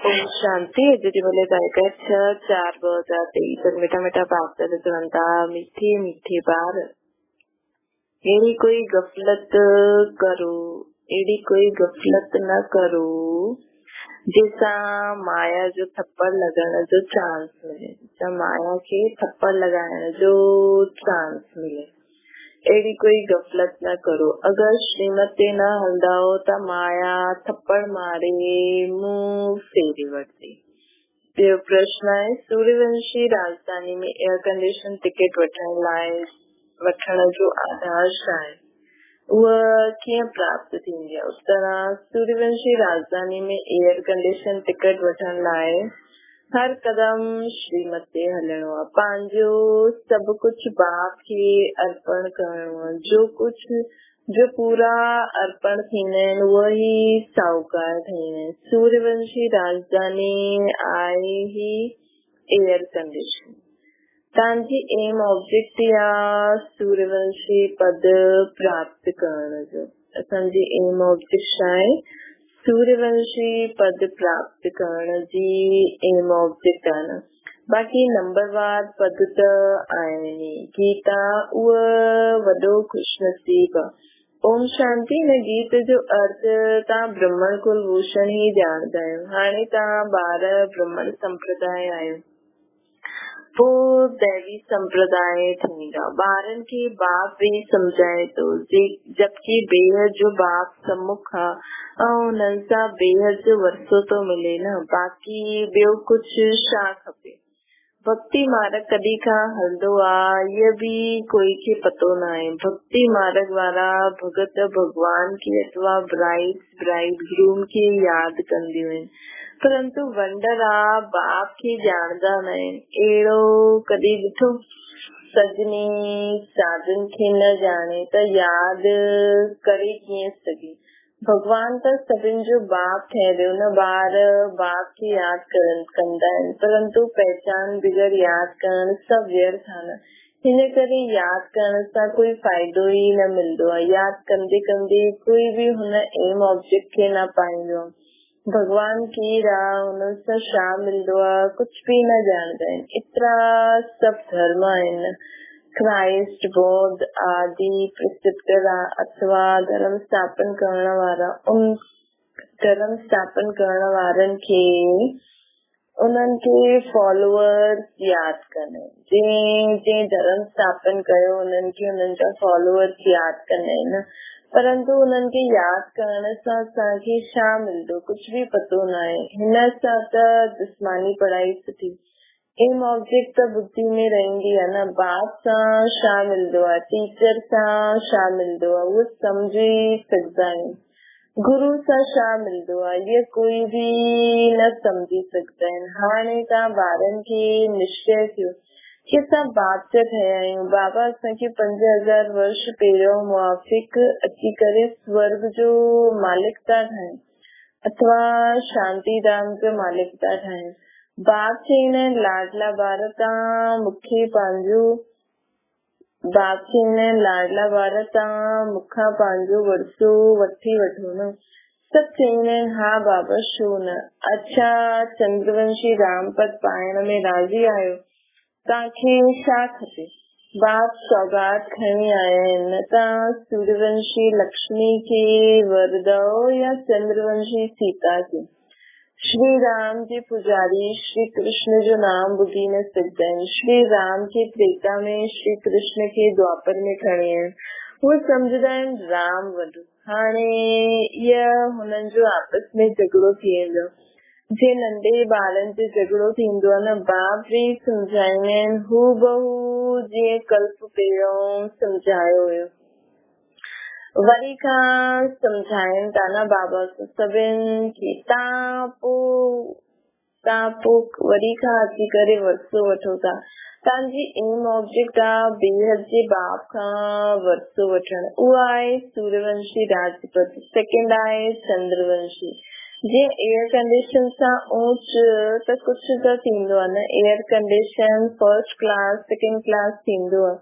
ओम शांति। अजय बोले गायकर 6/4/2023 मीठा मीठा बाप जनता मीठी मीठी बार एड़ी कोई गफलत करो, एड़ी कोई गफलत न करो जैसा माया जो थप्पड़ लगाना जो चांस मिले, जैसा माया के थप्पड़ लगाना जो चांस मिले, एड़ी कोई गफलत न करो। अगर श्रीमती न हलदाओ ता माया थप्पड़ मारे मुंह फेरी वरती। प्रश्न है, सूर्यवंशी राजधानी में एयर कंडीशन टिकट वठण जो आधार आहे वह कीअं प्राप्त थींदी आहे? उत्तर, सूर्यवंशी राजधानी में एयर कंडीशन टिकट वठण लाइ हर कदम श्रीमत ते हलणो आहे। पंहिंजो सभु कुछ बाप खे अर्पण करणो आहे। जो पूरा अर्पण थींदा आहिनि उहे ई साहूकार थींदा आहिनि। सूर्यवंशी राजधानी आहे ही एयर कंडीशन। तव्हांजी एम ऑब्जेक्ट या सूर्यवंशी पद प्राप्त करण जो। असांजी एम ऑब्जेक्ट छा आहे? सूर्यवंशी पद प्राप्त करण जी एम ऑब्जेक्ट आहे न। बाक़ी नंबरवार पद त आहिनि। गीता उहा वॾो खुशनसीब आहे। ओम शांति। हिन गीत जो अर्थ तव्हां ब्रह्मण कुलभूषण ई ॼाणदा आहियो। हाणे तव्हां ॿार ब्रह्मण संप्रदाय आहियो, पोइ दैवी संप्रदाय थींदा। ॿारनि खे बाप भी समझाए थो, जबकि बेहद जो बाप सम्मुख आहे ऐं हुननि सां बेहद जो वरसो तो मिले न। बाक़ी ॿियो कुझु छा खपे? भक्ति मार्ग कॾहिं खां हलंदो आहे इहो बि कोई खे पतो न आहे। भक्ति मार्ग वारा भगत भगवान खे अथवा ब्राइड ग्रूम खे यादि कंदियूं आहिनि, परंतु वंडर आहे बाप खे ॼाणदा न आहिनि। अहिड़ो कॾहिं ॾिठो? सजनी साधन खे न ॼाणे त यादि करे कीअं सघे? भगवान त सभिनि जो बाप ठहरियो न। ॿार बाप खे यादि कंदा आहिनि, परंतु पहचान बिगर यादि करण सभु व्यर्थ आहे न। हिन करे यादि करण सां कोई फ़ाइदो ई न मिलंदो आहे। यादि कंदे कंदे कोई बि हुन एम ऑब्जेक्ट खे न पाईंदो आहे। भगवान केरु आहे, हुन सां छा मिलंदो आहे, कुझु बि न ॼाणदा आहिनि। एतिरा सभु धर्म आहिनि, क्राइस्ट, बौद्ध आदि प्रिस्क्रिप्टर अथवा धर्म स्थापन करण वारा। उन धर्म स्थापन करण वारनि खे उन्हनि खे फॉलोअर्स यादि कंदा आहिनि। जंहिं धर्म स्थापन कयो उन्हनि खे उन्हनि जा फॉलोअर्स यादि कंदा आहिनि, परंतु उन्हनि खे यादि करण सां असांखे छा मिलंदो कुझु बि पतो न आहे। हिन सां त जिस्मानी पढ़ाई सुठी। एम ऑब्जेक्ट त बुद्धि में रहंदी आहे न। बाप सां छा मिलंदो आहे, टीचर सां छा मिलंदो आहे, उहो सम्झी सघंदा आहियूं। गुरु सां छा मिलंदो आहे इहो कोई बि न सम्झी सघंदा आहिनि। हाणे तव्हां ॿारनि खे निश्चय थियो कि असां बाप जा ठहिया आहियूं। बाबा असांखे 5000 वर्ष पहिरियों मुआफ़िक अची करे स्वर्ग जो मालिक था ठाहिनि अथवा शांति धाम जो मालिक था ठाहिनि। बाप चईंदा आहिनि लाडला ॿार तव्हां मूंखे पंहिंजो बाप चईंदा आहिनि लाडला ॿार तव्हां मूंखां पंहिंजो वरसो वठी वठो न। सभु चईंदा आहिनि हा बाबा छो न। अच्छा, चंद्रवंशी रामपद पाइण में राज़ी आहियो? तव्हांखे छा खपे? बाप सौगात खणी आया आहिनि। तव्हां सूर्यवंशी लक्ष्मी खे वरदो या चंद्रवंशी सीता खे? श्री राम जे पुजारी श्री कृष्ण जो नाम ॿुधी न सघंदा आहिनि। श्री राम खे त्रेता में, श्री कृष्ण खे द्वापर में खणी आहिनि। उहे सम्झंदा आहिनि राम वॾो। हाणे इहा हुननि जो आपस में झगड़ो थी वेंदो। जे नंढे ॿारनि जो झगड़ो थींदो आहे न, बाप बि सम्झाईंदा आहिनि हू बहू जीअं कल्प पहिरियों सम्झायो हुयो। वरी खां सम्झाइनि था न बाबा सभिनि खे। तव्हां पोइ वरी खां अची करे वरसो वठो था। तव्हांजी एम ऑब्जेक्ट आहे बेहद जे बाप खां वरसो वठण। उहा आहे सूर्यवंशी राजपथ। सेकेंड आहे चंद्रवंशी। जीअं एयर कंडीशन सां ऊंच त कुझु त थींदो आहे न। Air condition first class second class थींदो आहे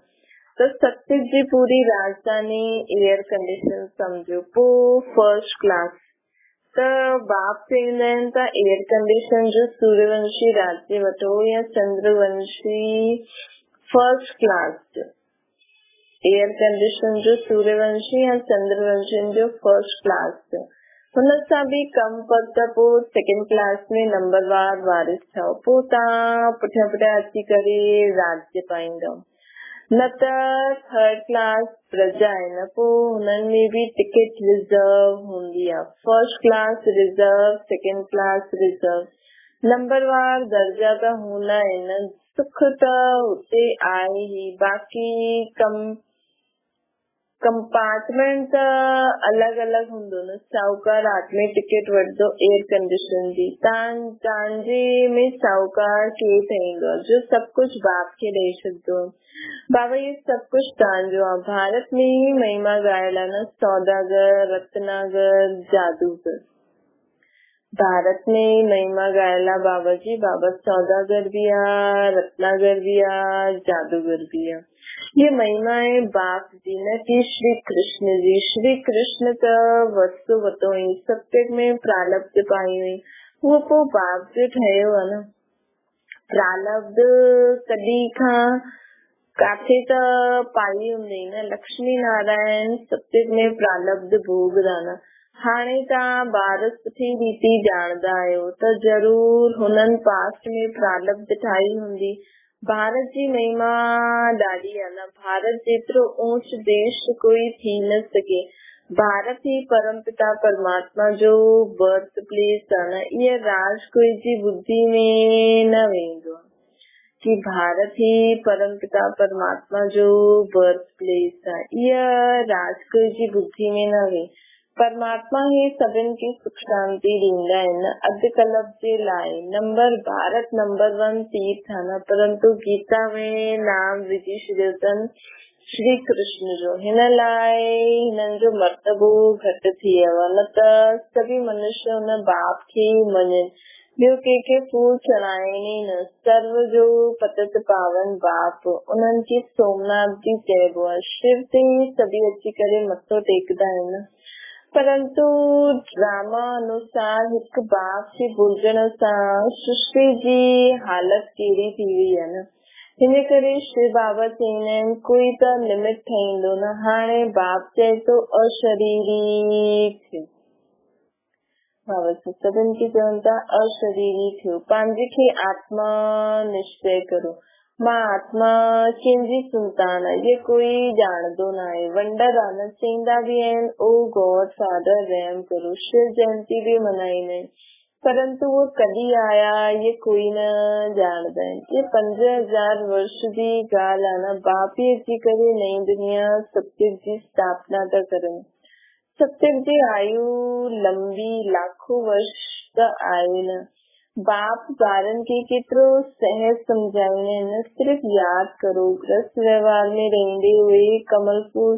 त सत्य जी पूरी राजधानी एयर कंडीशन समझो, पोइ फर्स्ट क्लास त बाप चईंदा आहिनि त एयर कंडीशन जो सूर्यवंशी राज्य वठो या चंद्रवंशी फर्स्ट क्लास जो। एयर कंडीशन जो सूर्यवंशी या चंद्रवंशी जो फर्स्ट क्लास जो, हुन सां बि कम पर त पोइ सेकेंड क्लास में नंबरवार वारिस ठहो, पोइ तव्हां पुठियां पुठियां अची करे राज्य पाईंदव। न त थर्ड क्लास प्रजा आहे न, पोइ हुननि में बि टिकट रिजर्व हूंदी आहे। First class reserve, second class reserve, नंबरवार दर्जा त हूंदा आहिनि। सुख त हुते आहे ई, बाक़ी कंपार्टमेंट त अलॻि अलॻि हूंदो न। साहूकार रात में टिकट वठंदो एयर कंडीशन जी, तव्हांजे में साहूकार केरु ठहींदो जो सभु कुझु बाप खे ॾेई छॾंदो। बाबा ये सभु कुझु तव्हांजो आहे। भारत में ही महिमा ॻायल आहे न, सौदागर, रत्नागर, जादूगर। भारत में महिमा ॻायल आहे बाबा जी। बाबा सौदागर भी आहे, रत्नागर भी आहे, जादूगर भी आहे। ये महिमा है बाप जी न कि श्री कृष्ण जी। श्री कृष्ण त वस्तु वतो हुई, सत्युग में प्रारब्ध पाई हुई, उहो पोइ बाप जो ठहियो आहे न। प्रारब्ध कॾहिं खां काथे त पाई हूंदी न। लक्ष्मी नारायण सत्युग में प्रारब्ध भोगदा न। हाणे तव्हां ॿार सुठी रीति ॼाणदा आहियो त ज़रूर हुननि पास्ट में प्रारब्ध ठाही हूंदी। भारत जी महिमा ॾाढी आहे न। भारत जेतिरो ऊंच देश कोई थी न सघे। भारत ही परमपिता परमात्मा जो बर्थ प्लेस आहे न। इहा राज कोई जी बुद्धि में न वेंदो कि भारत ही परमपिता परमात्मा जो बर्थ प्लेस आहे। इहा राज कोई जी बुद्धि में न वे। परमात्मा ही सभिनि खे सुख शांति ॾींदा आहिनि। अधु कल्प जे लाइ नंबर भारत नंबर 1 तीर्थ आहे न, परंतु गीता में नाम विझी छॾियो अथनि श्री कृष्ण जो। हिन लाइ हिननि जो मर्तबो घटि थी वियो आहे, न त सभी मनुष्य हुन बाप खे मञनि। ॿियो कंहिंखे फूल चढ़ाइनि न। सर्व जो पतित पावन बाप, उन्हनि खे सोमनाथ भी चइबो आहे। शिव ते सभी अची करे मथो टेकदा आहिनि, परंतु ड्रामा अनुसार हिकु बाप खे भुलजण सां सृष्टि जी हालत कहिड़ी थी वई आहे न। हिन करे शिव बाबा चईंदा आहिनि कोई त लिमिट ठाहींदो न। हाणे बाप चए थो अशरीरी थियो। बाबा सभिनि खे चवनि था अशरीरी थियो, पंहिंजे खे आत्मा निश्चय करो। मां आत्मा कंहिंजी संतान आहे, ये कोई ॼाणदो न आहे। वंडर आहे न, चईंदा बि आहिनि ओ गॉड फादर रहम करो। शिव जयंती भी मनाईंदा आहिनि, परंतु वो कॾहिं आया ये कोई न ॼाणदा आहिनि। ये 5000 वर्ष जी ॻाल्हि आहे न। बाप ही अची करे नई दुनिया सत्युग जी स्थापना था करनि। सत्युग जी आयु लंबी लाखों वर्ष त आहे न। बाप ॿारनि खे केतिरो सहज सम्झाईंदा आहिनि। सिर्फ यादि करो, गृहस्थ व्यवहार में रहंदे हुए कमल फूल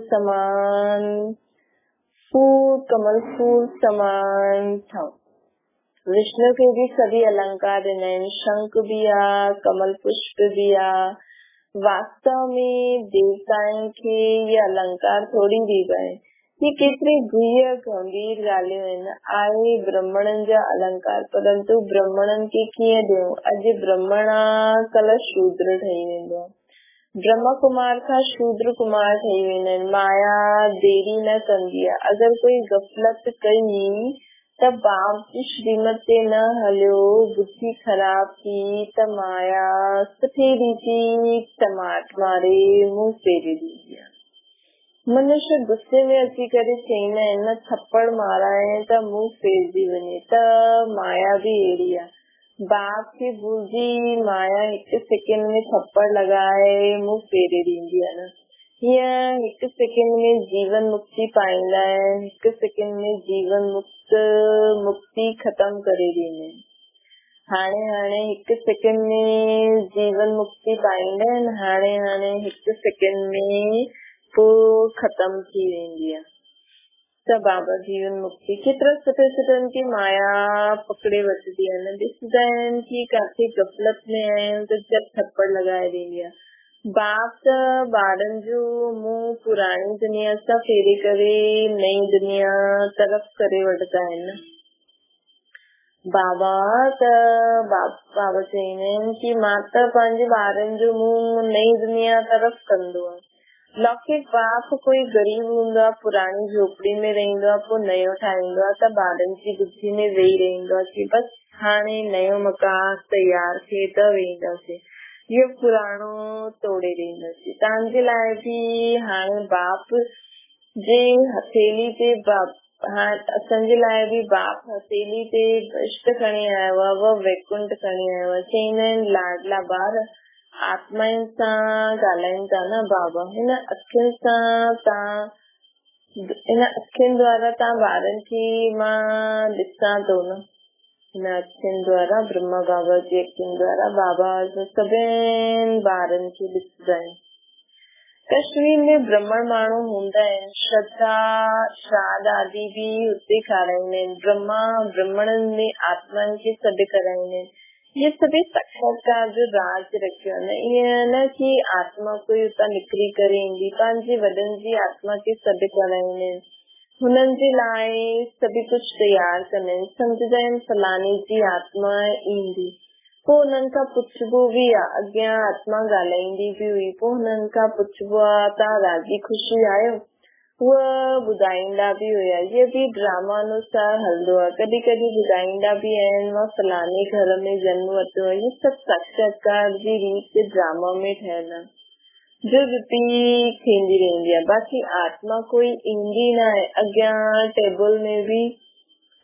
समान ठहो। विष्णु के भी सभी अलंकार ॾिना आहिनि। शंख भी आहे, कमल पुष्प भी आहे। वास्तव में देवताउनि खे ये अलंकार थोरी ॾीबा आहिनि। ये केतिरी गुह्य गंभीर ॻाल्हियूं आहिनि। आहे ब्राह्मणनि जा अलंकार, परंतु ब्राह्मणनि खे कीअं ॾियूं। अॼु ब्राह्मण कल शूद्र ठही वेंदो। ब्रह्म कुमार खां शूद्र कुमार ठही वेंदा आहिनि। माया देरी न कंदी आहे। अगरि कोई गफ़लत कई त बाप जी श्रीमत ते न हलियो, बुद्धि ख़राब थी त माया सुठी रीति टमाट मारे मुंहुं फेरे ॾींदी आहे। मनुष्य गुस्से में अची करे चईंदा आहिनि न थप्पड़ माराए त मुंहुं फेरजी वञे, त माया भी अहिड़ी आहे। बाप खे भुलिजी माया हिकु सेकेंड में थप्पड़ लॻाए मुंहुं फेरे ॾींदी आहे न। हीअं हिकु सेकेंड में जीवन मुक्ति पाईंदा आहिनि। हिकु सेकेंड में जीवन मुक्ति ख़तम करे ॾींदा आहिनि। हाणे हिकु सेकेंड में जीवन मुक्ति पाईंदा आहिनि। हाणे हिकु सेकेंड में पोइ ख़तम थी वेंदी आहे। त बाबा जीवन मुक्ति केतिरा सुठनि खे माया पकड़े वठंदी आहे न। ॾिसंदा आहिनि कि काथे गफ़लत में आहिनि त जब थप्पड़ लॻाए ॾींदी आहे। बाप त ॿारनि जो मुंहुं पुराणी दुनिया सां फेरे करे नई दुनिया तरफ़ करे वठंदा आहिनि। बाबा त बाबा चईंदा आहिनि कि मां त पंहिंजे ॿारनि जो मुंहुं नई दुनिया तरफ़ कंदो आहे। लौकिक बाप कोई गरीब हूंदो आहे, पुराणी झोपड़ी में रहंदो आहे, पोइ नयो ठाहींदो आहे त ॿारनि जी बुद्धि में वेही रहंदो आहे कि बस हाणे नयो मकान तयार थिए त वेंदासीं, इहो पुराणो तोड़े ॾींदासीं। तव्हांजे लाइ बि हाणे बाप जे हथेली ते असांजे लाइ बि बाप हथेली ते इष्ट खणी आयो आहे, वो वैकुंठ खणी आयो आहे। चईंदा आहिनि लाडला ॿार आत्माउनि सां ॻाल्हाइनि था न बाबा, हिन अखियुनि सां हिन अखियुनि द्वारा तव्हां ॿारनि खे मां ॾिसां थो न, हिन अखियुनि द्वारा ब्रह्मा बाबा जी अखियुनि द्वारा बाबा सभिनि ॿारनि खे ॾिसंदा आहिनि। कश्मीर में ब्राह्मण माण्हू हूंदा आहिनि, श्राद्ध आदि बि हुते खाराईंदा आहिनि। ब्रह्मा ब्राह्मणनि में आत्माउनि खे सॾु कराईंदा आहिनि। ये सभी साक्षात्कार जो राज रखियो आहे न, ईअं न कि आत्मा कोई उतां निकिरी करे ईंदी, पंहिंजे वॾनि जी आत्मा खे सॾु कराईंदा आहिनि, हुननि जे लाइ सभु कुझु तयार कंदा आहिनि। सम्झंदा आहिनि फलानी जी आत्मा ईंदी, पोइ हुननि खां पुछबो बि आहे, अॻियां आत्मा ॻाल्हाईंदी बि हुई, पोइ हुननि खां पुछबो आहे तव्हां राजी ख़ुशी आहियो, उहे ॿुधाईंदा बि हुया। इहे बि ड्रामा अनुसार हलंदो आहे। कॾहिं कॾहिं ॿुधाईंदा बि आहिनि मां फलाने घर में जन्म वरितो आहे। इहे सभु साक्षात्कार जी रीति ड्रामा में ठहियल आहे जो रिपीट थींदी रहंदी आहे। बाक़ी आत्मा कोई ईंदी न आहे। अॻियां टेबल में बि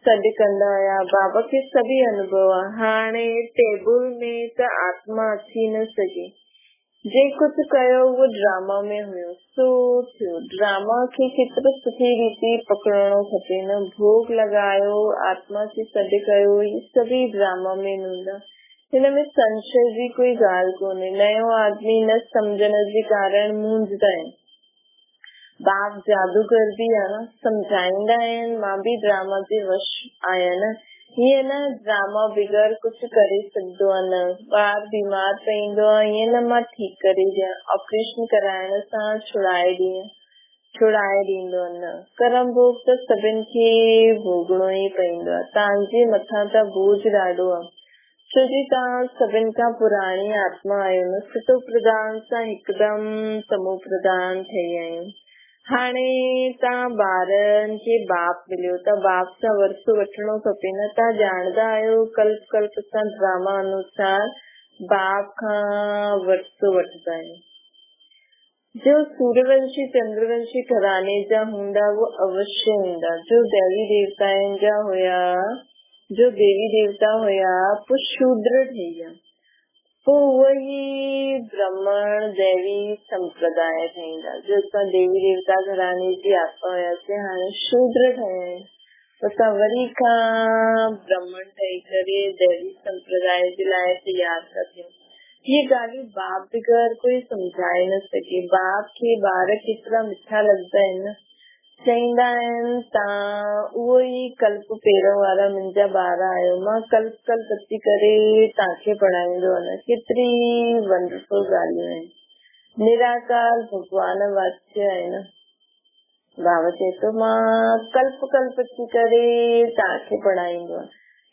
सॾु कंदा हुया, बाबा खे सभी अनुभव आहे। हाणे टेबल में त आत्मा अची न सघे, जे कुझु कयो उहो ड्रामा में हुयो, सो थियो। ड्रामा खे केतिरो सुठी रीति पकड़णो खपे न। भोग लॻायो, आत्मा खे सॾु कयो, इहे सभी ड्रामा में हूंदा। हिन में संशय जी कोई ॻाल्हि कोन्हे। नयो आदमी न सम्झण जे कारण मूंझंदा आहिनि। बाप जादूगर बि आहे न, सम्झाईंदा आहिनि। मां बि ड्रामा जे वश आहियां न, हीअं न ड्रामा बग़ैर कुझु करे सघंदो आहे न। ॿार बीमार पईंदो आहे, हीअं न मां ठीकु करे ॾियां, ऑपरेशन कराइण सां छुड़ाए ॾींदो आहे न। कर्म भोग त सभिनि खे भोगणो ई पवंदो आहे। तव्हांजे मथां त बोझ ॾाढो आहे, छो जी तव्हां सभिनि खां पुराणी आत्मा आहियो न। सतो प्रधान सां हिकदमि तमो प्रधान ठही आहियो। हाणे तव्हां ॿारनि खे बाप मिलियो त बाप सां वरसो वठणो खपे न। तव्हां ॼाणंदा आहियो कल्प कल्प सां ड्रामा अनुसार बाप खां वरसो वठंदा आहियूं। जो सूर्यवंशी चंद्रवंशी घराने जा हूंदा वो अवश्य ईंदा। जो देवी देवता हुया पोइ शूद्र ठही विया, पोइ उहे ब्राह्मण देवी संप्रदाय ठहींदा। जो असां देवी देवता घराने जी आत्मा हुयासीं, हाणे शूद्र ठहिया आहिनि, असां वरी खां ब्राह्मण ठही करे देवी संप्रदाय जे लाइ तयार था थियूं। ये ॻाल्हियूं बाप बग़ैर कोई सम्झाए न सघे। बाप खे ॿार केतिरा मिठा लॻंदा आहिनि न। चईंदा आहिनि तव्हां उहो ई कल्प पहिरियों वारा मुंहिंजा ॿार आहियो, मां कल्प कल्प अची करे तव्हांखे पढ़ाईंदो आहे। केतिरी वंडरफुल ॻाल्हियूं आहिनि। निराकार भगवान वाच्य आहे न। बाबा चए थो मां कल्प कल्प अची करे तव्हांखे पढ़ाईंदो आहे।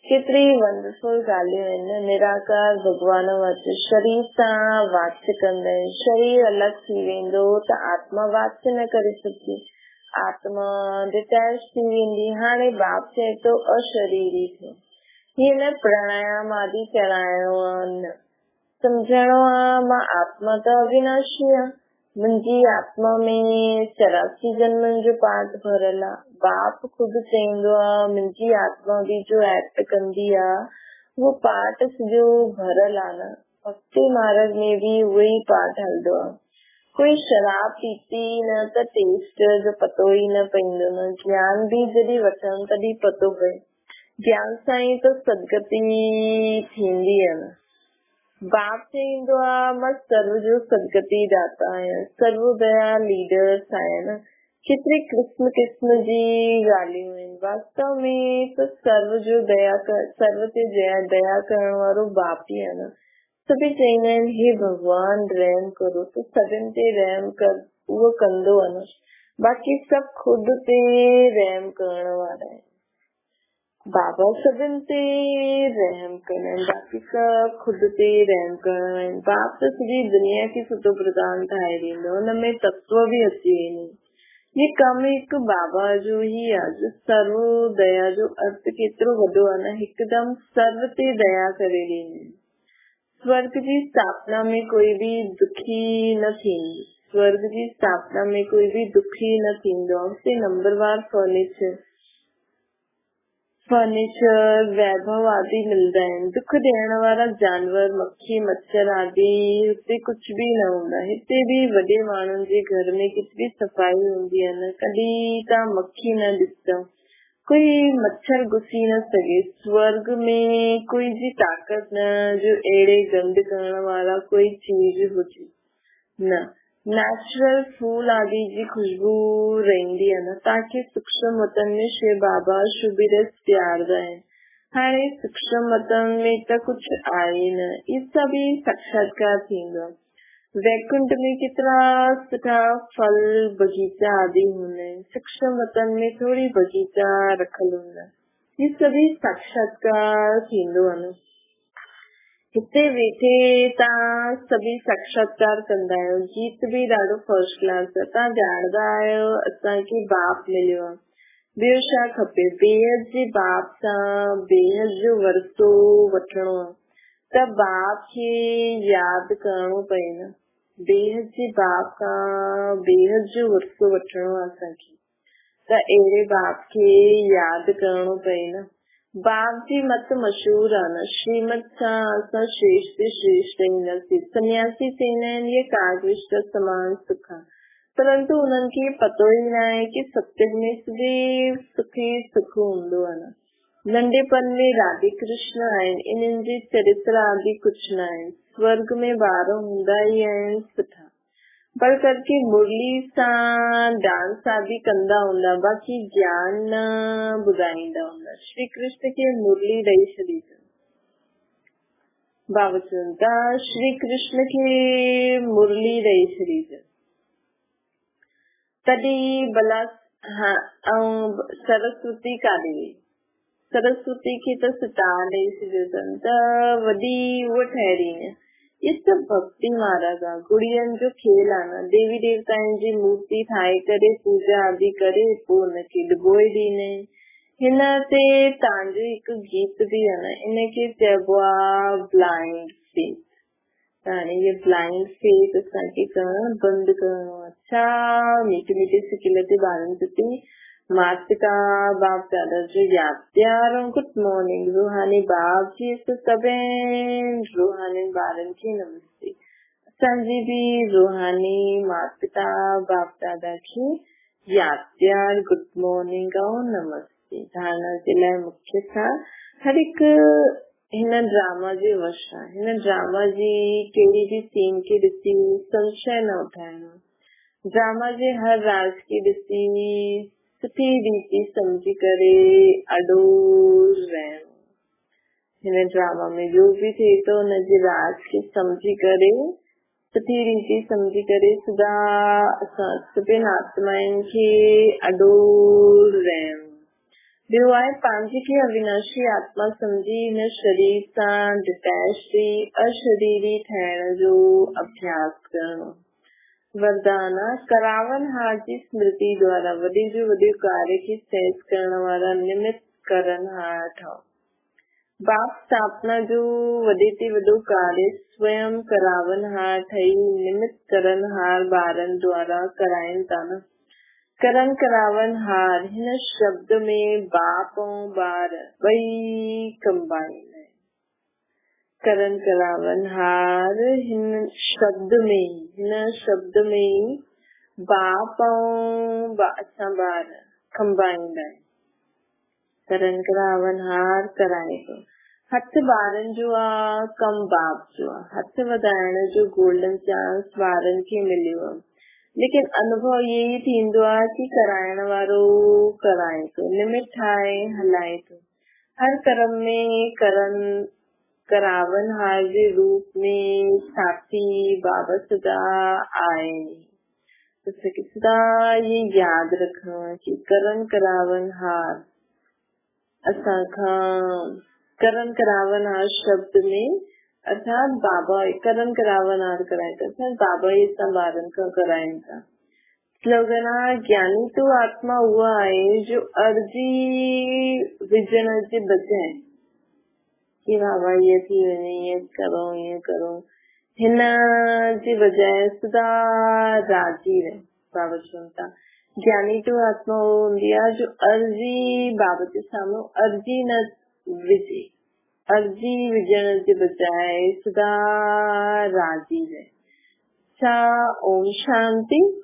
केतिरी वंडरफुल ॻाल्हियूं आहिनि। निराकार भगवान वाच्य शरीर सां वाच्य कंदा आहिनि। शरीर अलॻि थी वेंदो त आत्मा वाच्य न करे सघंदी, आत्मा डिटैच थी वेंदी। हाणे बाप चए थो अशरीरी थियो, हीअं न प्राणायाम आदि कराइणो आहे न, सम्झणो आहे मां आत्मा त अविनाशी आहे, मुंहिंजी आत्मा में 84 जन्मनि जो पाठ भरियल आहे। बाप ख़ुदि चईंदो आहे मुंहिंजी आत्मा बि जो एक्ट कंदी आहे उहो पाठ सॼो भरियल आहे न। भक्ति मार्ग में बि उहो ई पाठ हलंदो आहे। कोई शराब पीती न त टेस्ट जो पतो ई न पवंदो न। ज्ञान बि जॾहिं वठनि तॾहिं पतो पए। ज्ञान सां ई त सदगति थींदी आहे न। बाप चईंदो आहे मां सर्व जो सदगति दाता आहियां, सर्व दया लीडर्स आहियां न। केतिरी किस्म किस्म जी ॻाल्हियूं आहिनि। वास्तव में त सर्व ते दया करण वारो बाप ई आहे न। सभी चईंदा आहिनि हे भगवान रहम करो, त सभिनि ते रहम कर, उहो कंदो आहे न। बाक़ी सभु ख़ुदि ते रहम करण वारा आहिनि। बाबा सदन ते रहम करण, बाक़ी सब खुद ते रहम करण। बाप तो सॼी दुनिया खे सुठो प्रदान ठाहे ॾींदो, हुनमें तत्व बि अची वेंदी। ये कम हिकु बाबा जो ही आहे, जो सर्व दया जो अर्थ केतिरो वॾो आहे न, हिकदमि सर्व ते दया करे ॾींदी। स्वर्ग जी स्थापना में कोई भी दुखी न थींदी, स्वर्ग जी स्थापना में कोई भी दुखी न थींदो। उते नंबरवार फर्नीचर वैभव आदि मिलदा आहिनि। दुख ॾियण वारा जानवर, मक्खी मच्छर आदि हिते कुछ भी न हूंदा। हिते भी वॾे माण्हुनि जे घर में केतिरी सफ़ाई हूंदी आहे न, कॾहिं तव्हां मक्खी न ॾिसंदव, कोई मच्छर घुसी न सघे। स्वर्ग में कोई जी ताक़त न जो अहिड़े गंद करण वारा कोई चीज हुजे न। नेचुरल फूल आदि जी खुशबू रहंदी आहे न। तव्हांखे सूक्ष्म वतन में शिव बाबा शुभ रस प्यारदा आहिनि। हाणे सूक्ष्म वतन में त कुछ आहे न, इहे सभु साक्षात्कार थींदो आहे। वैकुंठ में केतिरा सुठा फल बगीचा आदि हूंदा आहिनि, सूक्ष्म वतन में थोड़ी बगीचा रखल हूंदा। इहे सभी साक्षात्कार थींदो आहे न। हिते वेठे तव्हां सभी साक्षात्कार कंदा आहियो। गीत भी ॾाढो फर्स्ट क्लास आहे। तव्हां ॼाणदा आहियो असांखे बाप मिलियो आहे, ॿियो छा खपे। बेहद जे बाप सां बेहद जो वरतो वठिणो आहे त बाप खे यादि करणो पए न। बेहद जे बाप खां बेहद जो वरतो वठिणो आहे असांखे, त अहिड़े बाप खे यादि करणो पए न। बाप जी मत मशहूर आहे न, श्रीमत सां असां श्रेष्ठ ते श्रेष्ठ ईंदासीं। सन्यासी चवंदा आहिनि ये कागविष्ट समान सुख आहे, परंतु उन्हनि खे पतो ई न आहे कि सत्य में सुख ई सुख हूंदो आहे न। नंढेपन में राधे कृष्ण आहिनि, इन्हनि जे चरित्र आदि कुछ न आहिनि। स्वर्ग में ॿार हूंदा ई आहिनि सुठा, पर करके मुरली सां डांस आदि कंदा हूंदा, बाक़ी ज्ञान न ॿुधाईंदा हूंदा। श्री कृष्ण खे मुरली ॾेई छॾी। बाबा चवनि था श्री कृष्ण खे मुरली ॾेई छॾी तॾहिं भला। हाँ, ऐं सरस्वती काॾे वई? सरस्वती खे त सितार ॾेई छॾियो अथनि त वॾी उहा ठहरी न। ये सब भक्ति महाराज आहे, गुड़ियनि जो खेल आहे न। देवी देवताउनि जी मूर्ति ठाहे करे पूजा आदि करे पोइ हुनखे डुबोए ॾींदा आहिनि। हिन ते तव्हांजो हिकु गीत बि आहे न, इनखे चइबो आहे ब्लाइंड फेथ। त हाणे इहे ब्लाइंड फेथ असांखे करणु बंदि करणो आहे। छा मीठे मीठे सिकिल ते ॿारनि ते माता पिता बाप दादा जो यादि प्यार ऐं गुड मॉर्निंग। रूहानी बाप जी सभिनि रूहानी ॿारनि खे नमस्ते। असांजी बि रूहानी माता पिता बाप दादा खे यादि प्यार गुड मॉर्निंग ऐं नमस्ते। धारणा जे लाइ मुख्य छा, हर हिकु हिन ड्रामा जे वश आहे। हिन ड्रामा जी कहिड़ी बि सीन खे ॾिसी संशय न उठाइणो। ड्रामा जे हर राज खे ॾिसी सुठी रीति समझी करे अडोर रहणो। हिन ड्रामा में जो बि थिए थो हुनजे राज खे समझी करे सुठी रीति समझी करे सदा असां सभिनि आत्माउनि खे अडोर रहणो। ॿियो आहे पंहिंजे खे अविनाशी आत्मा समझी हिन शरीर सां डिटैच थी अशरीरी ठहिण जो अभ्यास करणो। वरदान करावन हार जी स्मृति द्वारा वॾे जो वॾे कार्य खे सहज करण वारा निमित्त करण हार ठहो। बाप स्थापना जो वॾे ते वॾो कार्य स्वयं करावन हार ठही निमित्त करण हार ॿारनि द्वारा कराइनि था न। करण करावन हार हिन शब्द में बाप ऐं ॿार ॿई कंबाइन है। करण करावन हार हिन शब्द में बाप ऐं असां ॿार कंबाइंड आहिनि। करण करावन हार कराए थो। हथ ॿारनि जो आहे, कम बाप जो आहे। हथ वधाइण जो गोल्डन चांस ॿारनि खे मिलियो आहे, लेकिन अनुभव ये ही थींदो आहे कि कराइण वारो कराए थो, निमित ठाहे हलाए थो। हर कर्म में करावन हार जे रूप में साथी बाबा सदा आए। सदा ये याद रखना है कि करण करावन हार असांखा करण करावनार शब्द में अर्थात बाबा करण करावनार करायचं अर्थात बाबा ये संवारण का करायचा। स्लोगन ज्ञानी तो आत्मा हुआ है जो अर्जी विजन जे बचे कि बाबा ये थी ये करो हिन जे बजाय सदा राजी रहे बाबा चवंदा ज्ञानी तो आत्मा हूंदी आहे जो अर्जी बाबा जे साम्हूं अर्जी न विझे अर्जी विझण जे बजाय सदा राजी रहे। ओम शांति।